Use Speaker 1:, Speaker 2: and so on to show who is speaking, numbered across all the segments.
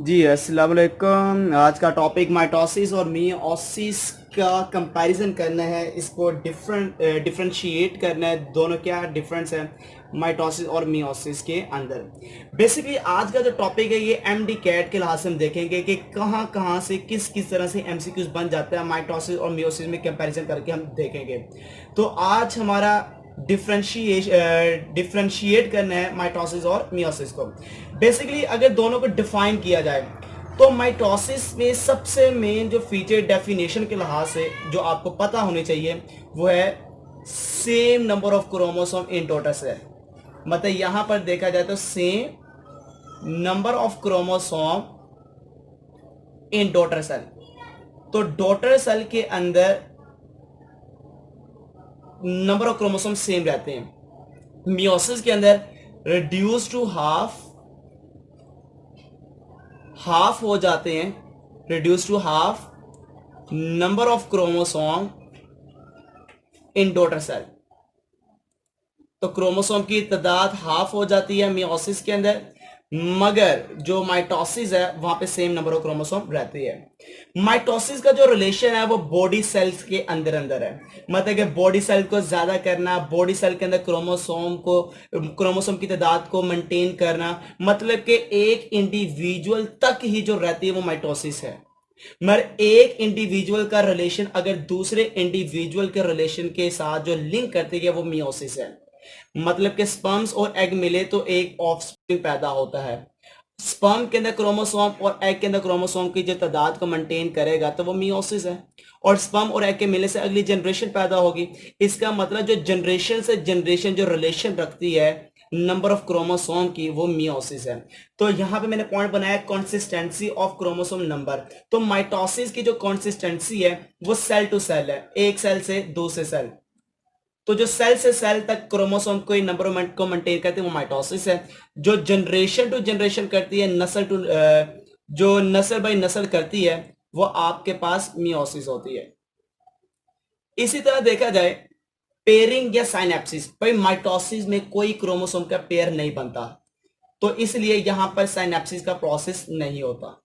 Speaker 1: जी अस्सलाम वालेकुम। आज का टॉपिक माइटोसिस और मियोसिस का कंपैरिजन करना है। इसको डिफरेंशिएट करना है, दोनों क्या डिफरेंस है माइटोसिस और मियोसिस के अंदर। बेसिकली आज का जो टॉपिक है ये एमडी कैट के लिहाज से हम देखेंगे कि कहाँ कहाँ से किस किस तरह से एमसीक्यूज बन जाता है माइटोसिस और मियोसिस में कंपैरिजन करके हम देखेंगे। तो आज हमारा डिफरेंशिएट करना है माइटोसिस और मियोसिस को। बेसिकली अगर दोनों को डिफाइन किया जाए तो माइटोसिस में सबसे मेन जो फीचर डेफिनेशन के लिहाज से जो आपको पता होनी चाहिए वो है same number of chromosome in total cell. मतलब यहां पर देखा जाए तो same number of chromosome in daughter cell. तो डॉटर सेल के अंदर नंबर ऑफ क्रोमोसोम सेम रहते हैं। मियोसिस के अंदर रिड्यूस टू हाफ हाफ हो जाते हैं, reduce to half number of chromosome in daughter cell. तो क्रोमोसोम की तादाद हाफ हो जाती है मियोसिस के अंदर, मगर जो माइटोसिस है वहां पे सेम नंबर ऑफ क्रोमोसोम रहती है। माइटोसिस का जो रिलेशन है वो बॉडी सेल्स के अंदर अंदर है। मतलब कि बॉडी सेल को ज्यादा करना, बॉडी सेल के अंदर क्रोमोसोम की तादाद को मेंटेन करना, मतलब कि एक इंडिविजुअल तक ही जो रहती है वो माइटोसिस है। मगर एक इंडिविजुअल का रिलेशन अगर दूसरे इंडिविजुअल के रिलेशन के साथ जो लिंक करती है वो मियोसिस है। मतलब कि स्पर्म्स और एग मिले तो एक ऑफस्प्रिंग पैदा होता है। स्पर्म के अंदर क्रोमोसोम और एग के अंदर क्रोमोसोम की जो तादाद को मेंटेन करेगा तो वो मियोसिस है। और स्पर्म और एग के मिलने से अगली जनरेशन पैदा होगी। इसका मतलब जो जनरेशन से जनरेशन जो रिलेशन रखती है नंबर ऑफ क्रोमोसोम की वो मियोसिस है। तो यहां पे मैंने पॉइंट बनाया कंसिस्टेंसी ऑफ क्रोमोसोम नंबर। तो माइटोसिस की जो कंसिस्टेंसी है वो सेल टू सेल है, एक सेल से दूसरे सेल। तो जो सेल से सेल तक क्रोमोसोम को नंबर को मेंटेन करती है वो माइटोसिस है। जो जनरेशन टू जनरेशन करती है, जो नस्ल बाई नस्ल करती है वो आपके पास मियोसिस होती है। इसी तरह देखा जाए पेयरिंग या साइनेप्सिस, भाई माइटोसिस में कोई क्रोमोसोम का पेयर नहीं बनता, तो इसलिए यहां पर साइनेप्सिस का प्रोसेस नहीं होता।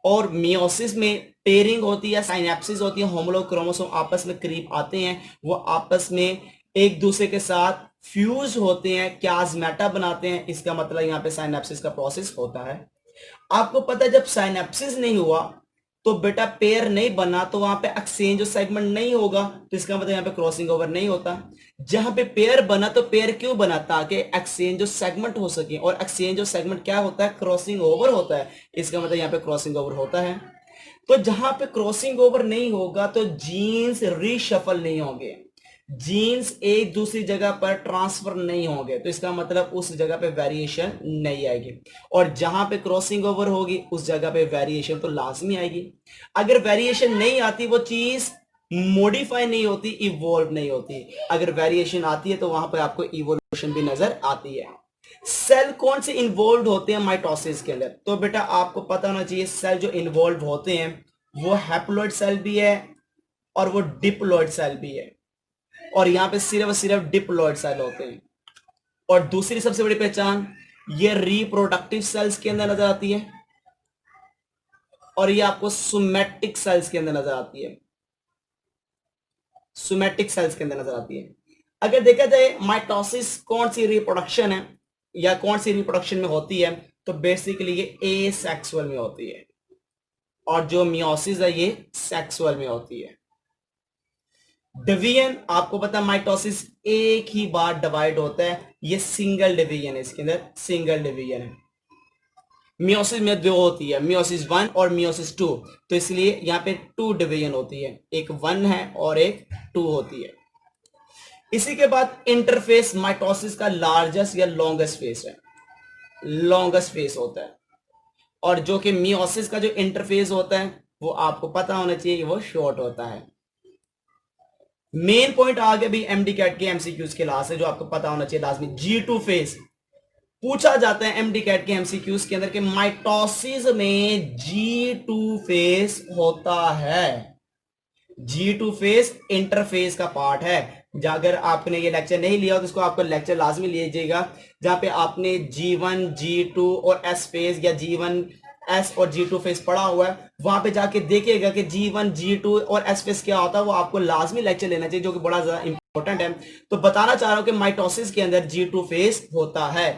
Speaker 1: और मियोसिस में पेयरिंग होती है, साइनेप्सिस होती है, होमोलॉग क्रोमोसोम आपस में करीब आते हैं, वो आपस में एक दूसरे के साथ फ्यूज होते हैं, क्याजमेटा बनाते हैं। इसका मतलब यहां पे साइनेप्सिस का प्रोसेस होता है। आपको पता है जब साइनेप्सिस नहीं हुआ तो बेटा पेयर नहीं बना तो वहां पे एक्सचेंज ऑफ सेगमेंट नहीं होगा, तो इसका मतलब यहां पे क्रॉसिंग ओवर नहीं होता। जहां पे पेयर बना तो पेयर क्यों बना? ताकि एक्सचेंज ऑफ सेगमेंट हो सके, और एक्सचेंज ऑफ सेगमेंट क्या होता है? क्रॉसिंग ओवर होता है। इसका मतलब यहां पे क्रॉसिंग ओवर होता है। तो जहां पे क्रॉसिंग ओवर नहीं होगा तो जीन्स रीशफल नहीं होंगे, जीन्स एक दूसरी जगह पर ट्रांसफर नहीं होंगे, तो इसका मतलब उस जगह पे वेरिएशन नहीं आएगी। और जहां पे क्रॉसिंग ओवर होगी उस जगह पे वेरिएशन तो लाजमी आएगी। अगर वेरिएशन नहीं आती वो चीज मॉडिफाई नहीं होती, इवॉल्व नहीं होती। अगर वेरिएशन आती है तो वहां पर आपको इवोल्यूशन भी नजर आती है। सेल कौन से इन्वॉल्व होते हैं माइटोसिस के अंदर? तो बेटा आपको पता होना चाहिए सेल जो इन्वॉल्व होते हैं वो हैप्लॉइड सेल भी है और वो डिप्लॉइड सेल भी है। और यहां पे सिर्फ और सिर्फ डिप्लॉइड सेल होते हैं। और दूसरी सबसे बड़ी पहचान ये रिप्रोडक्टिव सेल्स के अंदर नजर आती है, और ये आपको सोमैटिक सेल्स के अंदर नजर आती है, सोमैटिक सेल्स के अंदर नजर आती है। अगर देखा जाए माइटोसिस कौन सी रिप्रोडक्शन है या कौन सी रिप्रोडक्शन में होती है, तो बेसिकली ये एसेक्सुअल में होती है, और जो मियोसिस है ये सेक्सुअल में होती है। डिवीजन आपको पता है माइटोसिस एक ही बार डिवाइड होता है, ये सिंगल डिवीजन है, इसके अंदर सिंगल डिवीजन है। मियोसिस में दो होती है, मियोसिस 1 और मियोसिस 2, तो इसलिए यहां पे 2 डिवीजन होती है, एक 1 है और एक 2 होती है। इसी के बाद इंटरफेस माइटोसिस का लार्जेस्ट या लॉन्गेस्ट फेस है, लॉन्गेस्ट फेस होता है। और जो कि मियोसिस का जो इंटरफेस होता है वो आपको पता होना चाहिए कि वो शॉर्ट होता है। मेन पॉइंट आगे भी एमडी कैट के एमसीक्यूज के लास्ट है जो आपको पता होना चाहिए लाजमी। G2 फेस पूछा जाता है एमडी कैट के एमसीक्यूज के अंदर कि माइटोसिस में G2 फेस होता है। G2 फेस इंटरफेस का पार्ट है। अगर आपने ये लेक्चर नहीं लिया तो इसको आपको लेक्चर लाजमी लीजिएगा, जहां पे आपने G1 G2 और S फेस या G1 एस और G2 फेज पढ़ा हुआ है, वहां पे जाके देखिएगा कि G1 G2 और एस फेज क्या होता है, वो आपको लाजमी लेक्चर लेना चाहिए, जो कि बड़ा ज्यादा इंपॉर्टेंट है। तो बताना चाह रहा हूं कि माइटोसिस के अंदर G2 फेज होता है।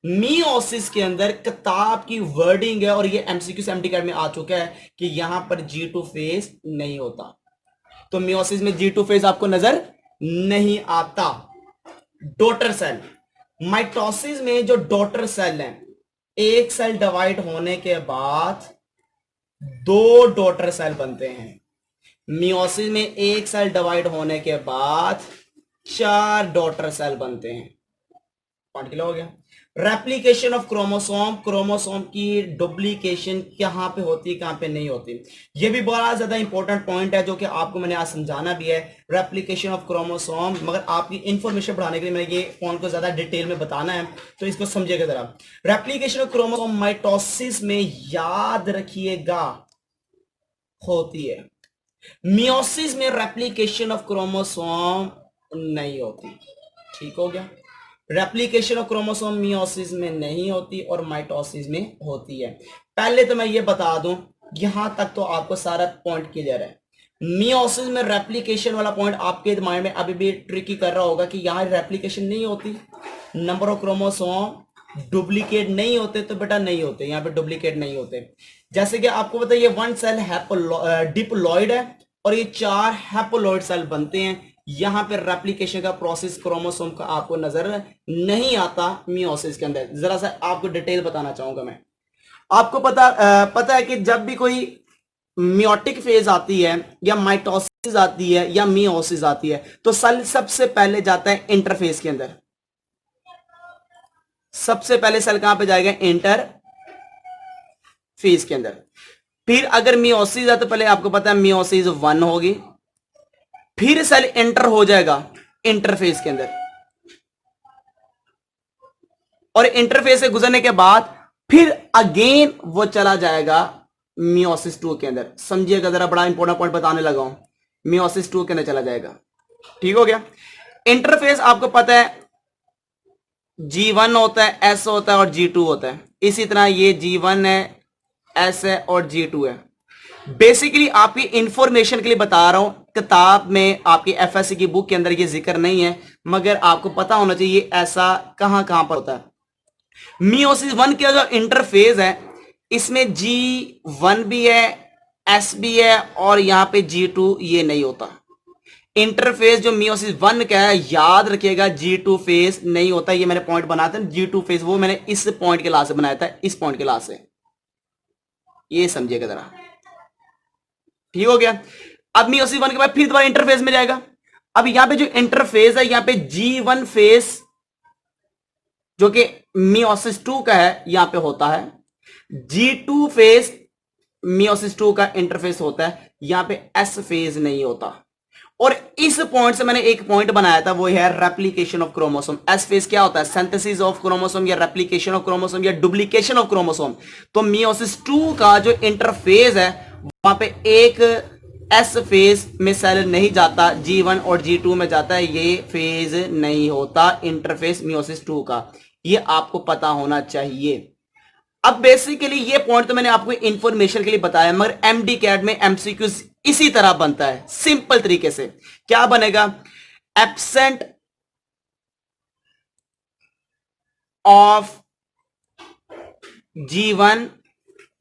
Speaker 1: मियोसिस के अंदर किताब की वर्डिंग है, और ये एमसीक्यू एमडी कार्ड में आ चुका है कि यहां पर G2 फेज नहीं होता। तो मियोसिस में G2 फेज आपको नजर नहीं आता। डॉटर सेल, माइटोसिस में जो डॉटर सेल है, एक सेल डिवाइड होने के बाद दो डॉटर सेल बनते हैं। मियोसिस में एक सेल डिवाइड होने के बाद 4 डॉटर सेल बनते हैं। पॉइंट क्लियर हो गया। रेप्लिकेशन ऑफ क्रोमोसोम, क्रोमोसोम की डुप्लीकेशन कहां पे होती है, कहां पे नहीं होती, ये भी बड़ा ज्यादा इंपॉर्टेंट पॉइंट है, जो कि आपको मैंने आज समझाना भी है। रेप्लिकेशन ऑफ क्रोमोसोम, मगर आपकी इंफॉर्मेशन बढ़ाने के लिए मैंने ये पॉइंट को ज्यादा डिटेल में बताना है, तो इसको समझिएगा जरा। रेप्लिकेशन ऑफ क्रोमोसोम माइटोसिस में, याद रखिएगा, होती है। मियोसिस में रेप्लिकेशन ऑफ क्रोमोसोम नहीं होती। ठीक हो गया। रेप्लिकेशन ऑफ क्रोमोसोम मियोसिस में नहीं होती और माइटोसिस में होती है। पहले तो मैं ये बता दूं, यहां तक तो आपको सारा पॉइंट क्लियर है। मियोसिस में रेप्लिकेशन वाला पॉइंट आपके माइंड में अभी भी ट्रिकी कर रहा होगा कि यहां रेप्लिकेशन नहीं होती, नंबर ऑफ क्रोमोसोम डुप्लीकेट नहीं होते, तो बेटा नहीं होते, यहां पे डुप्लीकेट नहीं होते। जैसे कि आपको पता है ये 1 सेल डिप्लॉइड है और ये 4 हैप्लोइड सेल बनते हैं। यहां पे रेप्लिकेशन का प्रोसेस क्रोमोसोम का आपको नजर नहीं आता मियोसिस के अंदर। जरा सा आपको डिटेल बताना चाहूंगा मैं। आपको पता है कि जब भी कोई मियोटिक फेज आती है या माइटोसिस आती है या मियोसिस आती है, तो सेल सबसे पहले जाता है इंटरफेस के अंदर। सबसे पहले सेल कहां पे जाएगा, इंटर फेज के अंदर। फिर अगर मियोसिस है तो पहले आपको पता है मियोसिस 1 होगी, फिर सेल एंटर हो जाएगा इंटरफेस के अंदर, और इंटरफेस से गुजरने के बाद फिर अगेन वो चला जाएगा मियोसिस 2 के अंदर। समझिएगा जरा, बड़ा इंपॉर्टेंट पॉइंट बताने लगा हूं। मियोसिस 2 के अंदर चला जाएगा। ठीक हो गया। इंटरफेस आपको पता है G1 होता है, S होता है और G2 होता है। इसी तरह ये G1 है, S है और G2 है। बेसिकली आपकी इंफॉर्मेशन के लिए बता रहा हूं, किताब में आपकी एफएससी की बुक के अंदर ये जिक्र नहीं है, मगर आपको पता होना चाहिए ऐसा कहां कहां पर होता है। मियोसिस 1 का जो इंटरफेज है, इसमें G1 भी है, S भी है और यहां पे G2 ये नहीं होता। इंटरफेस जो मियोसिस 1 का है, याद रखिएगा, G2 फेज नहीं होता। ये मैंने पॉइंट बनाया था G2 फेज, वो मैंने इस पॉइंट के लास्ट से बनाया था, इस पॉइंट के लास्ट से, ये समझिएगा जरा। ठीक हो गया। अब मियोसिस 1 के बाद फिर दोबारा इंटरफेस में जाएगा। अब यहां पे जो इंटरफेस है, यहां पे G1 फेज जो कि मियोसिस 2 का है, यहां पे होता है। G2 फेज मियोसिस 2 का इंटरफेस होता है, यहां पे S फेज नहीं होता। और इस पॉइंट से मैंने एक पॉइंट बनाया था, वो है replication of chromosome. S phase क्या होता है, सिंथेसिस ऑफ क्रोमोसोम या रेप्लिकेशन ऑफ क्रोमोसोम या डुप्लीकेशन ऑफ क्रोमोसोम। तो मियोसिस 2 का जो इंटरफेज है, वहां पे एक एस फेज में सेल नहीं जाता, G1 और G2 में जाता है, ये फेज नहीं होता इंटरफेस मियोसिस 2 का। ये आपको पता होना चाहिए। अब बेसिकली ये पॉइंट तो मैंने आपको इंफॉर्मेशन के लिए बताया, मगर एमडी कैट में एमसीक्यू इसी तरह बनता है, सिंपल तरीके से। क्या बनेगा, एब्सेंट ऑफ G1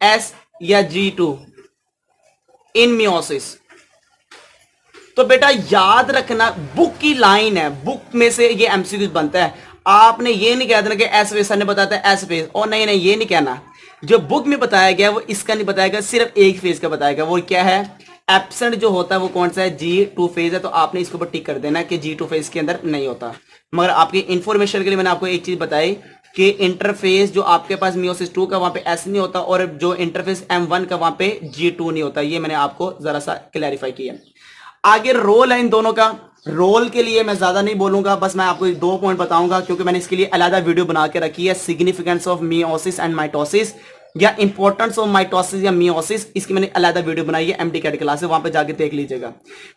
Speaker 1: S या G2 इन मियोसिस। तो बेटा याद रखना, बुक की लाइन है, बुक में से ये एमसीक्यू बनता है। आपने ये नहीं कह देना कि एस फेज, सर ने बताया था एस फेज, और नहीं नहीं ये नहीं कहना। जो बुक में बताया गया वो इसका नहीं बताएगा, सिर्फ एक फेज का बताएगा। वो क्या है, एब्सेंट जो होता है वो कौन सा है, G2 फेज है। तो आपने इसके ऊपर टिक कर देना कि G2 फेज के अंदर नहीं होता। मगर आपकी इंफॉर्मेशन के लिए मैंने आपको एक चीज बताई कि इंटरफेस जो आपके पास मियोसिस 2 का, वहां पे S नहीं होता, और जो इंटरफेस M1 का, वहां पे G2 नहीं होता। ये मैंने आपको जरा सा क्लैरिफाई किया। आगे रोल है इन दोनों का। रोल के लिए मैं ज्यादा नहीं बोलूंगा, बस मैं आपको 2 पॉइंट बताऊंगा, क्योंकि मैंने इसके लिए अलग वीडियो बना के रखी है, significance of meiosis and mitosis, या इंपॉर्टेंस ऑफ माइटोसिस या मियोसिस। इसकी मैंने अलग वीडियो बनाई है एमडी कैट क्लास से, वहां पे जाके देख लीजिएगा।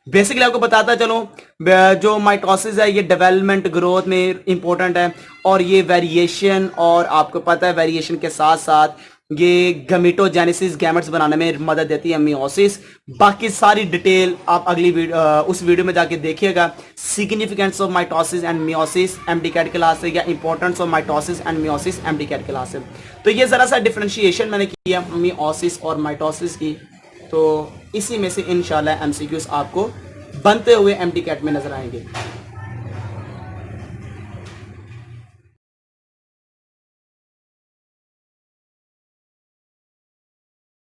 Speaker 1: बेसिकली आपको बताता चलो, जो माइटोसिस है ये डेवलपमेंट ग्रोथ में इंपॉर्टेंट है, और ये वेरिएशन, और आपको पता है वेरिएशन के साथ साथ ये गमीटोजेनेसिस गैमेट्स बनाने में मदद देती है मियोसिस। बाकी सारी डिटेल आप अगली उस वीडियो में जाके देखिएगा। Significance of mitosis and meiosis MDCAT class है, या importance of mitosis and meiosis MDCAT class है। तो ये जरा सा डिफरेंशिएशन मैंने किया मियोसिस और माइटोसिस की, तो इसी में से इंशाल्लाह एमसीक्यूज आपको बनते हुए एमडी कैट में नजर आएंगे।